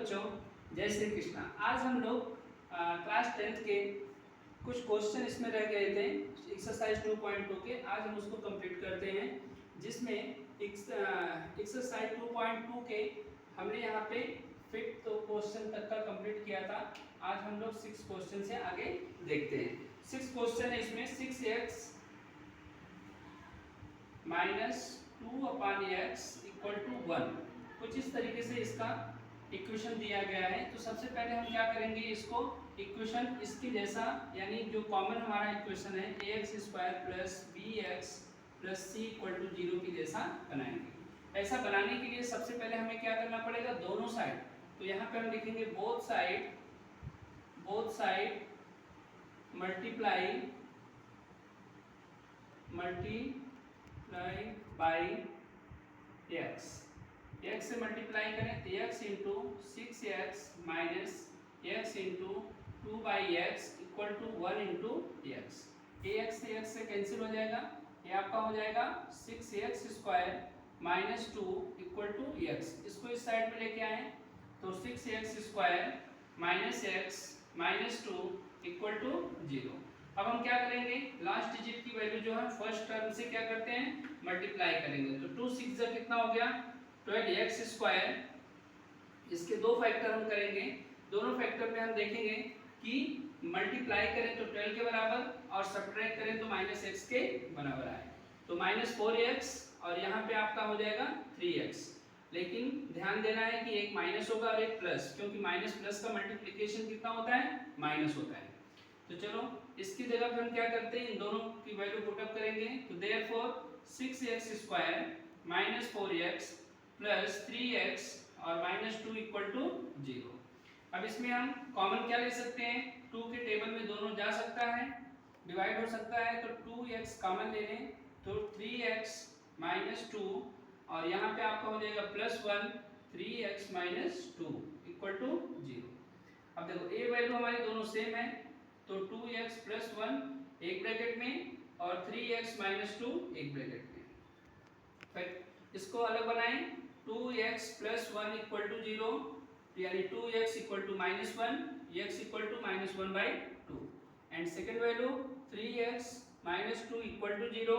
बच्चों, जय श्री कृष्णा। आज हम लोग क्लास 10th के कुछ क्वेश्चन इसमें रह गए थे एक्सरसाइज 2.2 के। आज हम उसको कंप्लीट करते हैं, जिसमें एक्सरसाइज 2.2 के हमने यहाँ पे 5th क्वेश्चन तक का कंप्लीट किया था। आज हम लोग 6 क्वेश्चन से आगे देखते हैं। 6 क्वेश्चन है इसमें। 6x - 2/x = 1, कुछ इस तरीके से इसका इक्वेशन दिया गया है। तो सबसे पहले हम क्या करेंगे, इसको इक्वेशन इसके जैसा, यानी जो कॉमन हमारा इक्वेशन है ax² + bx + c = 0 के जैसा बनाएंगे। ऐसा बनाने के लिए सबसे पहले हमें क्या करना पड़ेगा, दोनों साइड। तो यहाँ पे हम लिखेंगे both side multiply by x। x से मल्टीप्लाई करें तो x × 6x - x × 2/x = 1 × x। ax से x से कैंसिल हो जाएगा, ये आपका हो जाएगा 6x² - 2 = x। इसको इस साइड में लेके आए तो 6x² - x - 2 = 0। अब हम क्या करेंगे, लास्ट डिजिट की वैल्यू जो है फर्स्ट टर्म से क्या करते हैं, मल्टीप्लाई करेंगे। तो 2 6 जा कितना हो गया, 12x²। इसके दो फैक्टर हम करेंगे, दोनों फैक्टर में हम देखेंगे कि मल्टीप्लाई करें तो 12 के बराबर और सब्ट्रैक्ट करें तो -x के बराबर आए। तो -4x और यहाँ पे आपका हो जाएगा 3x। लेकिन ध्यान देना है कि एक माइनस होगा और एक प्लस, क्योंकि माइनस प्लस का मल्टीप्लिकेशन कितना होता है, माइनस होता है। तो चलो इसकी जगह पे हम क्या करते हैं, इन दोनों की वैल्यू पुट अप करेंगे। तो देयरफॉर 6x² - 4x + 3x और -2 = 0। अब इसमें हम कॉमन क्या ले सकते हैं, 2 के टेबल में दोनों जा सकता है, डिवाइड हो सकता है। तो 2x कॉमन ले लें तो 3x - 2 और यहाँ पे आपका हो जाएगा +1 3x - 2 = 0। अब देखो a वैल्यू हमारी दोनों सेम है, तो 2x + 1 एक ब्रैकेट में और 3x - 2 एक ब्रैकेट में। फिर इसको अलग बनाएं, 2x + 1 = 0, यानी 2x = -1, x = -1/2। And second value 3x - 2 = 0,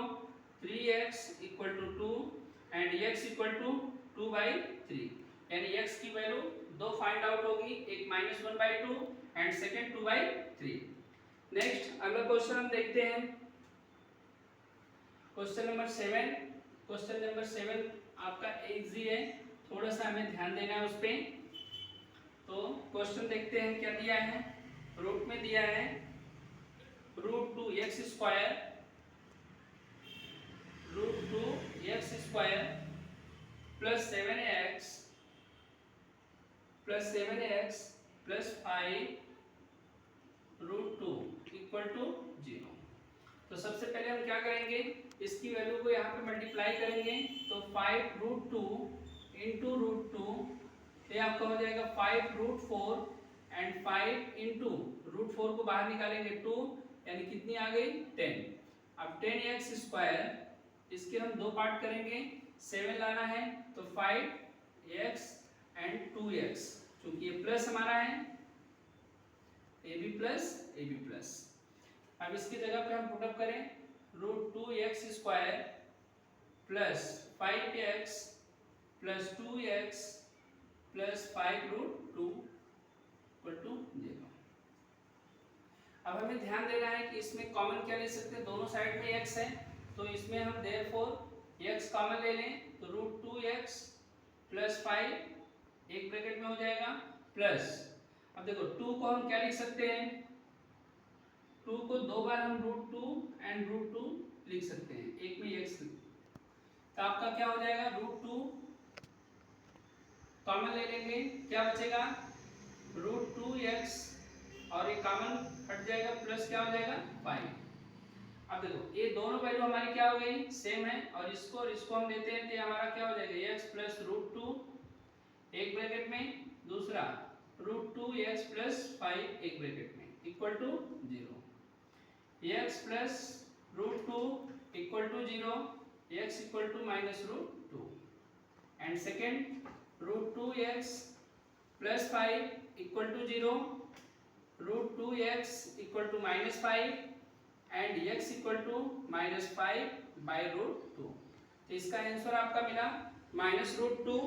3x = 2 and x = 2/3। यानी x की वैल्यू दो फाइंड आउट होगी, एक -1/2 एंड सेकंड 2/3। नेक्स्ट अगला क्वेश्चन हम देखते हैं, क्वेश्चन नंबर 7। क्वेश्चन नंबर 7 आपका इजी है, थोड़ा सा हमें ध्यान देना है उस पे। तो क्वेश्चन देखते हैं क्या दिया है। रूट में दिया है √2x² + 7x + 5 √2 = 0। तो सबसे पहले हम क्या करेंगे, इसकी वैल्यू को यहाँ पे मल्टीप्लाई करेंगे। तो 5 √2 × √2, ये आपका हो जाएगा 5 √4 एंड 5 × √4 को बाहर निकालेंगे 2, यानी कितनी आ गई 10। अब 10x², इसके हम दो पार्ट करेंगे, 7 लाना है तो 5x एंड 2x, क्योंकि ये प्लस हमारा है ab+. अब इसकी जगह पे हम पुट अप करें, √2x² + 5x + 2x + 5 √2 = 0। अब हमें ध्यान देना है कि इसमें कॉमन क्या ले सकते हैं, दोनों साइड में x है, तो इसमें हम देयरफॉर x कॉमन ले लें तो √2x + 5 एक ब्रैकेट में हो जाएगा प्लस। अब देखो 2 को हम क्या लिख सकते हैं, 2 को दो बार हम √2 एंड √2 लिख सकते हैं, एक में x। तो आपका क्या हो जाएगा, √2 कॉमन ले लेंगे, क्या बचेगा √2x और ये कॉमन हट जाएगा, प्लस क्या हो जाएगा 5। अब देखो ये दोनों वैल्यू हमारी क्या हो गई, सेम है, और इसको हम लेते हैं तो हमारा क्या हो जाएगा, x + √2 एक ब्रैकेट में, दूसरा √2x + 5 एक ब्रैकेट में = 0। x + √2 = 0, x = -√2 and second √2x plus 5 equal to 0, root 2x equal to -5 and x equal to -5 by root 2। तो इसका आंसर आपका मिला -√2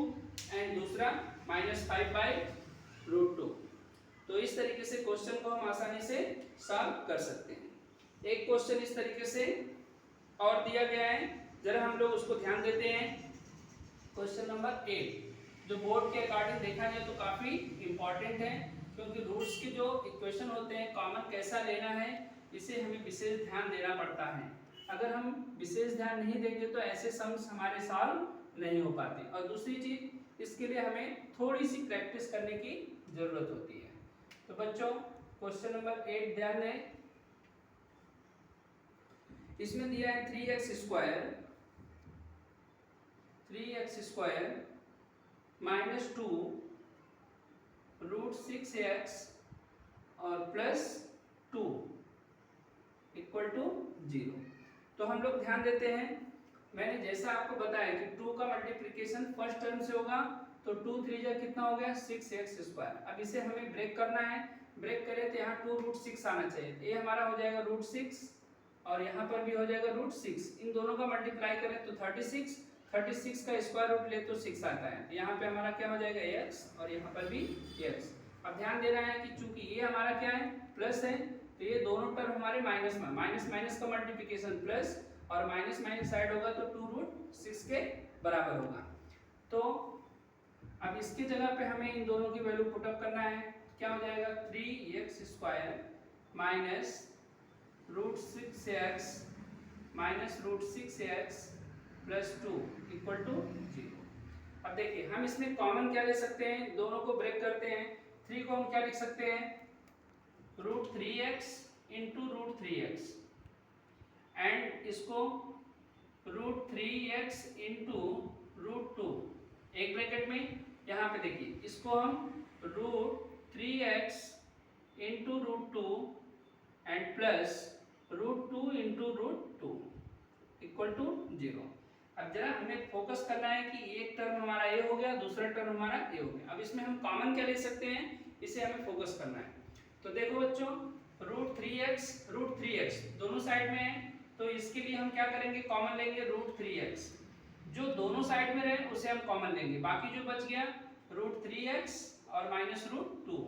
एंड दूसरा -5 बाई रूट 2। तो इस तरीके से क्वेश्चन को हम आसानी से सॉल्व कर सकते हैं। एक क्वेश्चन इस तरीके से और दिया गया है, जरा हम लोग उसको ध्यान देते हैं। क्वेश्चन नंबर 8 जो बोर्ड के अकॉर्डिंग देखा जाए तो काफ़ी इम्पॉर्टेंट है, क्योंकि रूट्स के जो इक्वेशन होते हैं कॉमन कैसा लेना है इसे हमें विशेष ध्यान देना पड़ता है। अगर हम विशेष ध्यान नहीं देंगे तो ऐसे सम्स हमारे सॉल्व नहीं हो पाते। और दूसरी चीज़, इसके लिए हमें थोड़ी सी प्रैक्टिस करने की ज़रूरत होती है। तो बच्चों क्वेश्चन नंबर 8 ध्यान दें। इसमें दिया है 3x square minus 2 root 6x और प्लस 2 इक्वल टू 0। तो हम लोग ध्यान देते हैं, मैंने जैसा आपको बताया कि 2 का मल्टीप्लिकेशन फर्स्ट टर्म से होगा, तो 2 3 जा कितना हो गया 6x स्क्वायर। अब इसे हमें ब्रेक करना है, ब्रेक करें तो यहाँ 2 रूट 6 आना चाहिए। ये हमारा हो जाएगा रूट 6 और यहाँ पर भी हो जाएगा रूट 6। इन दोनों का मल्टीप्लाई करें तो 36 का स्क्वायर रूट ले तो 6 आता है। यहाँ पे हमारा क्या हो जाएगा x और यहाँ पर भी x। अब ध्यान देना है कि चूंकि ये हमारा क्या है प्लस है, तो ये दोनों टर्म हमारे माइनस में, माइनस का मल्टीप्लिकेशन प्लस और माइनस साइड होगा तो 2 रूट 6 के बराबर होगा। तो अब इसकी जगह पे हमें इन दोनों की वैल्यू पुटअप करना है। क्या हो जाएगा 3x square minus root 6x minus root 6x plus 2 equal to 0। अब देखिए हम इसमें कॉमन क्या ले सकते हैं, दोनों को ब्रेक करते हैं। 3 को हम क्या लिख सकते हैं root 3x into root 3x and इसको रूट 3x इंटू रूट 2 एक ब्रैकेट में। यहाँ पे देखिए इसको हम root 3x into root 2 and plus root 2 into root 2 equal to 0। अब जरा हमें फोकस करना है कि एक टर्म हमारा ये हो गया, दूसरा टर्म हमारा ये हो गया। अब इसमें हम कॉमन क्या ले सकते हैं, इसे हमें फोकस करना है। तो देखो बच्चों रूट 3x दोनों साइड में है, तो इसके लिए हम क्या करेंगे कॉमन लेंगे रूट 3x। जो दोनों साइड में रहे उसे हम कॉमन लेंगे, बाकी जो बच गया रूट 3x और माइनस रूट 2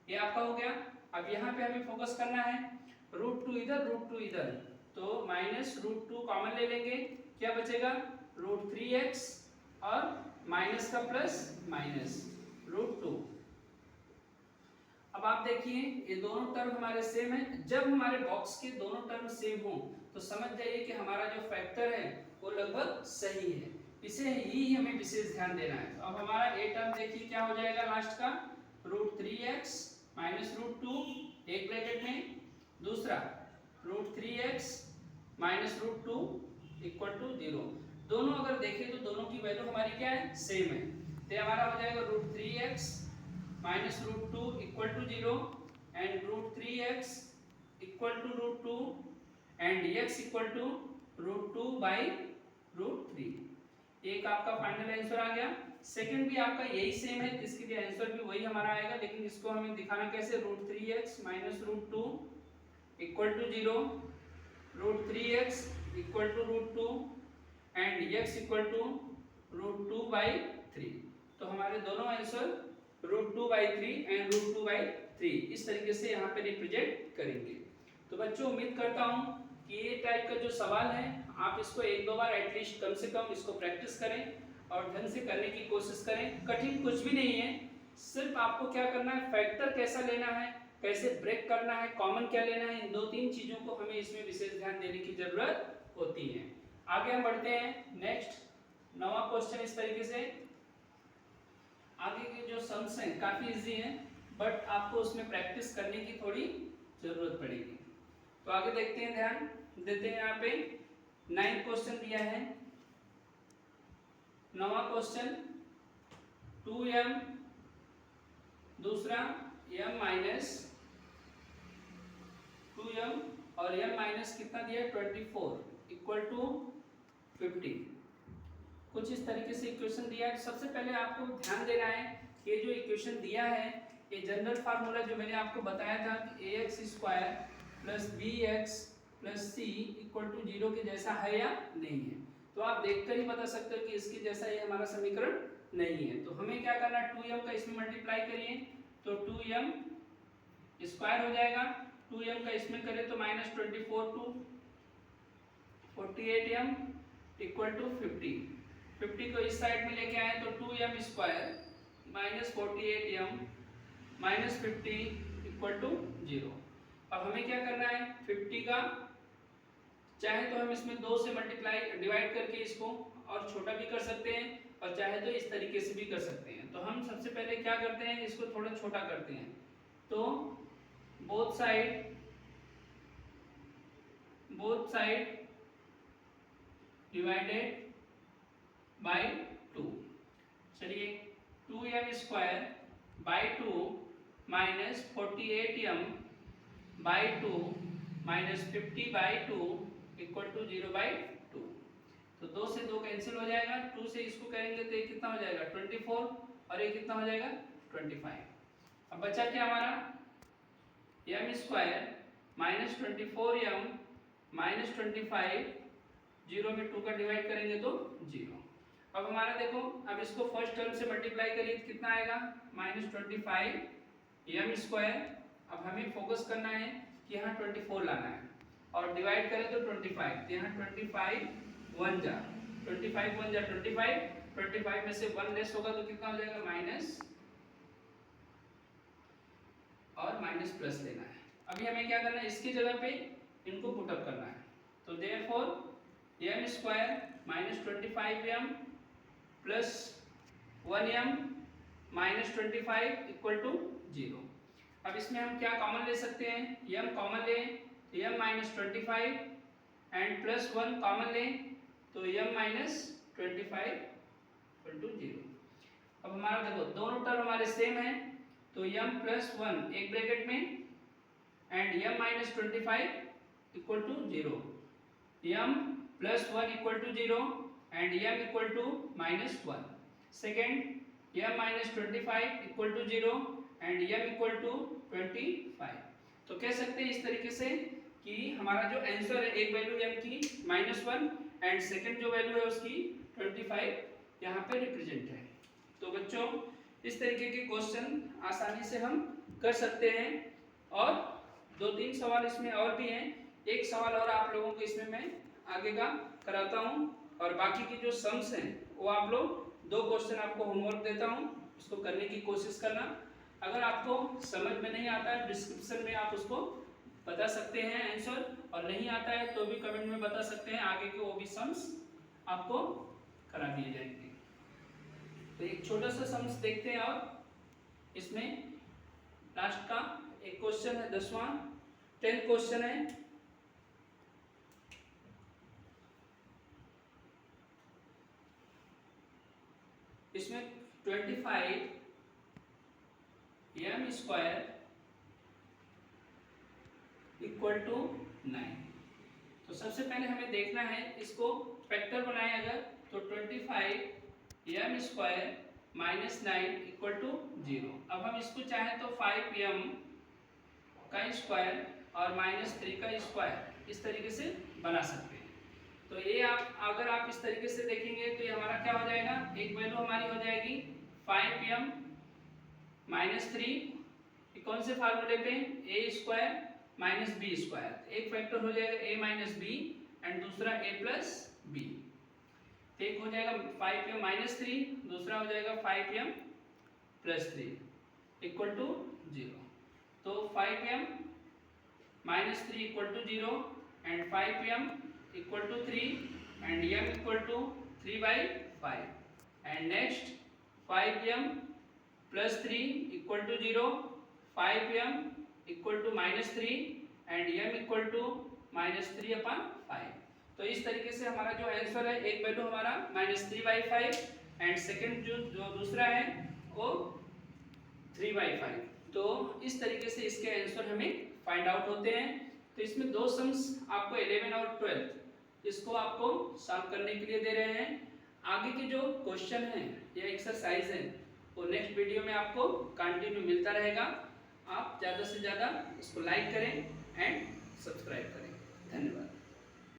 ये आपका हो गया। अब यहाँ पे हमें फोकस करना है, रूट 2 इधर रूट 2 इधर, तो माइनस रूट 2 कॉमन ले लेंगे, क्या बचेगा रूट 3x और माइनस का प्लस माइनस रूट 2। अब आप देखिए ये दोनों टर्म हमारे सेम है। जब हमारे बॉक्स के दोनों टर्म सेम हो तो समझ जाइए कि हमारा जो फैक्टर है वो लगभग सही है, इसे ही हमें विशेष ध्यान देना है। तो अब हमारा ए टर्म देखिए क्या हो जाएगा लास्ट का रूट 3x माइनस रूट 2 एक ब्रैकेट में, दूसरा root 3x minus root 2 equal to 0। दोनों अगर देखें तो दोनों की वैल्यू हमारी क्या है सेम है, तो हमारा हो जाएगा root 3x minus root 2 equal to 0 and root 3x equal to root 2 and x equal to root 2 by root 3। एक आपका फाइनल आंसर आ गया। सेकंड भी आपका यही सेम है, इसके लिए आंसर भी वही हमारा आएगा, लेकिन इसको हमें दिखाना कैसे root 3x minus root 2 equal to 0, root 3x equal to root 2 and x equal to root 2 by 3। तो हमारे दोनों answer root 2 by 3 and root 2 by 3 इस तरीके से यहाँ पे रिप्रेजेंट करेंगे। तो बच्चों उम्मीद करता हूँ कि ये टाइप का जो सवाल है आप इसको एक दो बार एटलीस्ट कम से कम इसको प्रैक्टिस करें और ढंग से करने की कोशिश करें। कठिन कुछ भी नहीं है, सिर्फ आपको क्या करना है फैक्टर कैसा लेना है, कैसे ब्रेक करना है, कॉमन क्या लेना है, इन 2-3 चीज़ों को हमें इसमें विशेष ध्यान देने की जरूरत होती है। आगे हम बढ़ते हैं नेक्स्ट 9वां क्वेश्चन इस तरीके से। आगे के जो सम्स हैं काफ़ी इजी हैं, बट आपको उसमें प्रैक्टिस करने की थोड़ी ज़रूरत पड़ेगी। तो आगे देखते हैं, ध्यान देते हैं। यहाँ पे 9th क्वेश्चन दिया है। 9वां क्वेश्चन 2m दूसरा m माइनस 2m और m माइनस कितना दिया है 24 इक्वल टू 50। कुछ इस तरीके से इक्वेशन दिया है। सबसे पहले आपको ध्यान देना है ये जो इक्वेशन दिया है ये जनरल फार्मूला जो मैंने आपको बताया था कि ax square plus bx plus c equal to 0 के जैसा है या नहीं है। तो आप देखकर ही बता सकते हो कि इसके जैसा ये हमारा समीकरण नहीं है। तो हमें क्या करना है, 2m का इसमें मल्टीप्लाई करिए तो 2m स्क्वायर हो जाएगा, 2m का इसमें करें तो -24 टू 48m इक्वल टू 50 को इस साइड में लेके आए तो 2m square -48m -50 equal to 0। अब हमें क्या करना है, 50 का चाहे तो हम इसमें 2 से मल्टीप्लाई डिवाइड करके इसको और छोटा भी कर सकते हैं और चाहे तो इस तरीके से भी कर सकते हैं। तो हम सबसे पहले क्या करते हैं, इसको थोड़ा छोटा करते हैं। तो बोथ साइड डिवाइडेड बाय 2। चलिए 2m square by 2 -48m by 2 -50 by 2 equal to 0/2। तो 2 से 2 कैंसिल हो जाएगा, 2 से इसको करेंगे तो ये कितना हो जाएगा 24 और ये कितना हो जाएगा 25। अब बचा क्या हमारा m स्क्वायर -24m -25, 0 में 2 का डिवाइड करेंगे तो 0। अब हमारा देखो, अब इसको फर्स्ट टर्म से मल्टीप्लाई करिए तो कितना आएगा -25m स्क्वायर। अब हमें फोकस करना है कि यहाँ 24 लाना है और डिवाइड करें तो 25, तो यहाँ 25 1 जा 25 में से 1 लेस होगा तो कितना हो जाएगा माइनस और माइनस प्लस लेना है। अभी हमें क्या करना है, इसकी जगह पे इनको पुट अप करना है। तो therefore m square -25m plus 1m -25 equal to 0। अब इसमें हम क्या कॉमन ले सकते हैं, m कॉमन लें तो m -25 एंड प्लस 1 कॉमन लें तो m -25 इक्वल टू 0। अब हमारा देखो दोनों टर्म हमारे सेम हैं तो m प्लस 1 एक ब्रैकेट में and m -25 equal to 0, m plus 1 equal to 0 and m equal to -1। Second m -25 equal to 0 and m equal to 25। तो कह सकते हैं इस तरीके से कि हमारा जो आंसर है एक वैल्यू m की -1 एंड सेकंड जो वैल्यू है उसकी 25 यहाँ पे रिप्रेजेंट है। तो बच्चों इस तरीके के क्वेश्चन आसानी से हम कर सकते हैं और 2-3 सवाल इसमें और भी हैं। एक सवाल और आप लोगों को इसमें मैं आगे का कराता हूँ और बाकी की जो सम्स हैं वो आप लोग 2 क्वेश्चन आपको होमवर्क देता हूँ, उसको करने की कोशिश करना। अगर आपको समझ में नहीं आता है डिस्क्रिप्शन में आप उसको बता सकते हैं आंसर, और नहीं आता है तो भी कमेंट में बता सकते हैं, आगे के वो भी सम्स आपको करा दिए जाएंगे। तो एक छोटा सा सम्स देखते हैं और इसमें लास्ट का एक क्वेश्चन है 10वां 10th क्वेश्चन है। इसमें 25 m स्क्वायर इक्वल टू 9। तो सबसे पहले हमें देखना है इसको फैक्टर बनाए अगर तो 25 m स्क्वायर -9 इक्वल टू 0। अब हम इसको चाहें तो 5m का स्क्वायर और -3 का स्क्वायर इस तरीके से बना सकते हैं। तो ये अगर आप इस तरीके से देखेंगे तो ये हमारा क्या हो जाएगा, एक वैल्यू हमारी हो जाएगी 5m -3 कौन से फार्मूले पे a स्क्वायर -b स्क्वायर, एक फैक्टर हो जाएगा a - b एंड दूसरा a + b। एक हो जाएगा 5m -3, दूसरा हो जाएगा 5m + 3 इक्वल टू 0। तो 5m -3 equal to 0 and 5m equal to 3 and m equal to 3/5 and next 5m + 3 equal to 0, 5m equal to -3 and m equal to -3/5। तो इस तरीके से हमारा जो आंसर है एक वैल्यू हमारा -3/5 एंड सेकंड जो दूसरा है वो 3/5। तो इस तरीके से इसके आंसर हमें फाइंड आउट होते हैं। तो इसमें 2 सम्स आपको 11 और 12 इसको आपको सॉल्व करने के लिए दे रहे हैं। आगे के जो क्वेश्चन हैं या एक्सरसाइज है तो नेक्स्ट वीडियो में आपको कंटिन्यू मिलता रहेगा। आप ज़्यादा से ज़्यादा इसको लाइक करें एंड सब्सक्राइब